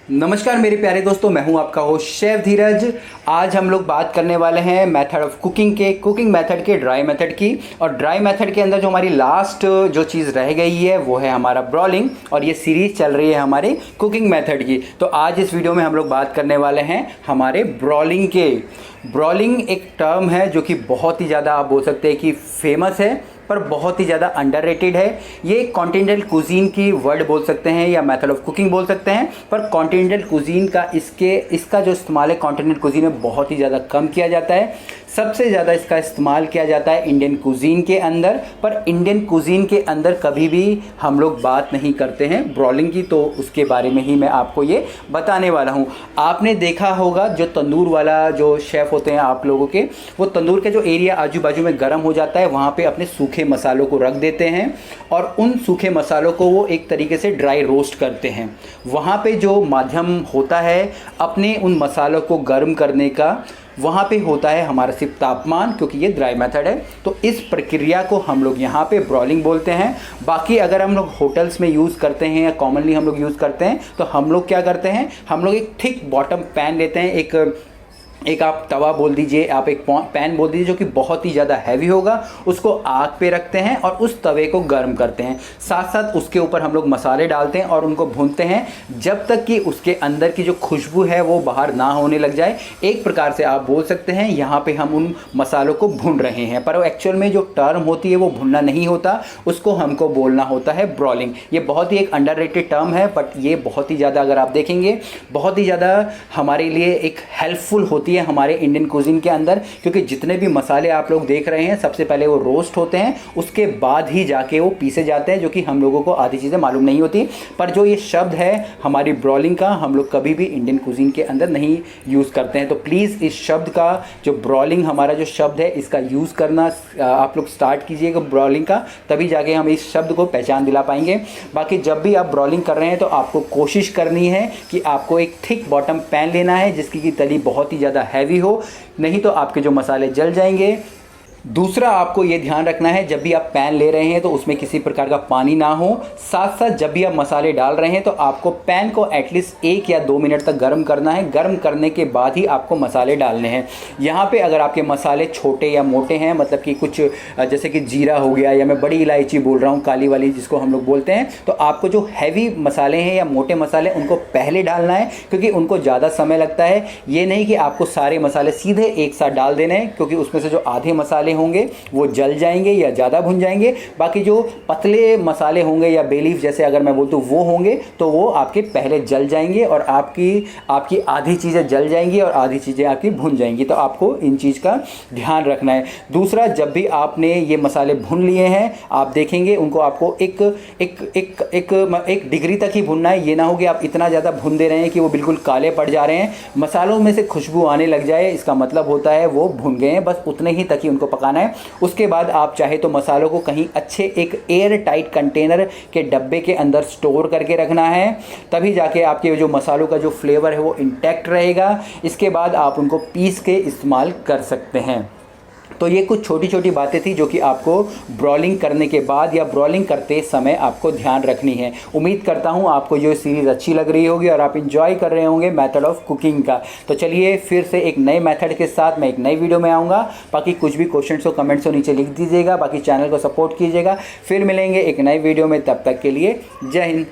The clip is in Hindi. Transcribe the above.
नमस्कार मेरे प्यारे दोस्तों, मैं हूं आपका होस्ट शेफ धीरज। आज हम लोग बात करने वाले हैं मेथड ऑफ कुकिंग मेथड के ड्राई मेथड की। और ड्राई मेथड के अंदर जो हमारी लास्ट जो चीज़ रह गई है वो है हमारा ब्रॉलिंग, और ये सीरीज़ चल रही है हमारे कुकिंग मेथड की। तो आज इस वीडियो में हम लोग बात करने वाले हैं हमारे ब्रॉलिंग के। ब्रॉलिंग एक टर्म है जो कि बहुत ही ज़्यादा आप बोल सकते हैं कि फेमस है, पर बहुत ही ज़्यादा अंडररेटेड है। ये कॉन्टिनेंटल कुजीन की वर्ड बोल सकते हैं या मेथड ऑफ कुकिंग बोल सकते हैं, पर कॉन्टिनेंटल कुजीन का इसका जो इस्तेमाल है कॉन्टिनेंटल कुजीन में बहुत ही ज़्यादा कम किया जाता है। सबसे ज़्यादा इसका इस्तेमाल किया जाता है इंडियन कुजीन के अंदर, पर इंडियन कुजीन के अंदर कभी भी हम लोग बात नहीं करते हैं ब्रॉलिंग की। तो उसके बारे में ही मैं आपको ये बताने वाला हूँ। आपने देखा होगा जो तंदूर वाला जो शेफ़ होते हैं आप लोगों के, वो तंदूर के जो एरिया आजू बाजू में गर्म हो जाता है वहाँ पे अपने सूखे मसालों को रख देते हैं, और उन सूखे मसालों को वो एक तरीके से ड्राई रोस्ट करते हैं। वहाँ पे जो माध्यम होता है अपने उन मसालों को गर्म करने का, वहाँ पे होता है हमारा सिर्फ तापमान, क्योंकि ये ड्राई मेथड है। तो इस प्रक्रिया को हम लोग यहाँ पे ब्रॉलिंग बोलते हैं। बाकी अगर हम लोग होटल्स में यूज़ करते हैं या कॉमनली हम लोग यूज़ करते हैं तो हम लोग क्या करते हैं, हम लोग एक थिक बॉटम पैन लेते हैं। एक आप तवा बोल दीजिए, आप एक पैन बोल दीजिए, जो कि बहुत ही ज़्यादा हैवी होगा। उसको आग पे रखते हैं और उस तवे को गर्म करते हैं। साथ साथ उसके ऊपर हम लोग मसाले डालते हैं और उनको भूनते हैं जब तक कि उसके अंदर की जो खुशबू है वो बाहर ना होने लग जाए। एक प्रकार से आप बोल सकते हैं यहाँ पे हम उन मसालों को भून रहे हैं, पर एक्चुअल में जो टर्म होती है वो भुनना नहीं होता, उसको हमको बोलना होता है ब्रॉलिंग। ये बहुत ही एक अंडररेटेड टर्म है, बट ये बहुत ही ज़्यादा, अगर आप देखेंगे, बहुत ही ज़्यादा हमारे लिए एक हेल्पफुल होती है हमारे इंडियन कुजीन के अंदर। क्योंकि जितने भी मसाले आप लोग देख रहे हैं सबसे पहले वो रोस्ट होते हैं, उसके बाद ही जाके वो पीसे जाते हैं, जो कि हम लोगों को आधी चीज़ें मालूम नहीं होती। पर जो ये शब्द है हमारी ब्रॉलिंग का, हम लोग कभी भी इंडियन कुजीन के अंदर नहीं यूज़ करते हैं। तो प्लीज़ इस शब्द का, जो ब्रॉलिंग हमारा जो शब्द है, इसका यूज़ करना आप लोग स्टार्ट कीजिएगा ब्रॉलिंग का, तभी जाके हम इस शब्द को पहचान दिला पाएंगे। बाकी जब भी आप ब्रॉलिंग कर रहे हैं तो आपको कोशिश करनी है कि आपको एक थिक बॉटम पैन लेना है जिसकी की तली बहुत ही ज़्यादा हैवी हो, नहीं तो आपके जो मसाले जल जाएंगे। दूसरा आपको ये ध्यान रखना है, जब भी आप पैन ले रहे हैं तो उसमें किसी प्रकार का पानी ना हो। साथ साथ जब भी आप मसाले डाल रहे हैं तो आपको पैन को एटलीस्ट 1 या 2 मिनट तक गर्म करना है। गर्म करने के बाद ही आपको मसाले डालने हैं। यहाँ पे अगर आपके मसाले छोटे या मोटे हैं, मतलब कि कुछ जैसे कि जीरा हो गया, या मैं बड़ी इलायची बोल रहा हूँ, काली वाली जिसको हम लोग बोलते हैं, तो आपको जो हैवी मसाले हैं या मोटे मसाले उनको पहले डालना है, क्योंकि उनको ज़्यादा समय लगता है। ये नहीं कि आपको सारे मसाले सीधे एक साथ डाल देने हैं, क्योंकि उसमें से जो आधे मसाले होंगे वो जल जाएंगे या ज़्यादा भुन जाएंगे। बाकी जो पतले मसाले होंगे या बेलीफ जैसे अगर मैं बोलूँ वो होंगे, तो वो आपके पहले जल जाएंगे और आपकी आधी चीज़ें जल जाएंगी और आधी चीज़ें आपकी भुन जाएंगी। तो आपको इन चीज़ का ध्यान रखना है। दूसरा, जब भी आपने ये मसाले भुन लिए हैं, आप देखेंगे उनको आपको एक डिग्री तक ही भुनना है। ये ना हो कि आप इतना ज़्यादा भुन दे रहे हैं कि वो बिल्कुल काले पड़ जा रहे हैं, मसालों में से खुशबू आने लग जाए, इसका मतलब होता है वो भुन गए हैं। बस उतने ही तक ही उनको पकाना है। उसके बाद आप चाहे तो मसालों को कहीं अच्छे एक एयर टाइट कंटेनर के डब्बे के अंदर स्टोर करके रखना है, तभी जाके आपके जो मसालों का जो फ्लेवर है वो इंटैक्ट रहेगा। इसके बाद आप उनको पीस के इस्तेमाल कर सकते हैं। तो ये कुछ छोटी छोटी बातें थी जो कि आपको ब्रॉलिंग करने के बाद या ब्रॉलिंग करते समय आपको ध्यान रखनी है। उम्मीद करता हूँ आपको ये सीरीज़ अच्छी लग रही होगी और आप इंजॉय कर रहे होंगे मेथड ऑफ कुकिंग का। तो चलिए फिर से एक नए मेथड के साथ मैं एक नई वीडियो में आऊँगा। बाकी कुछ भी क्वेश्चंस हो कमेंट्स हो नीचे लिख दीजिएगा। बाकी चैनल को सपोर्ट कीजिएगा। फिर मिलेंगे एक नई वीडियो में, तब तक के लिए जय हिंद।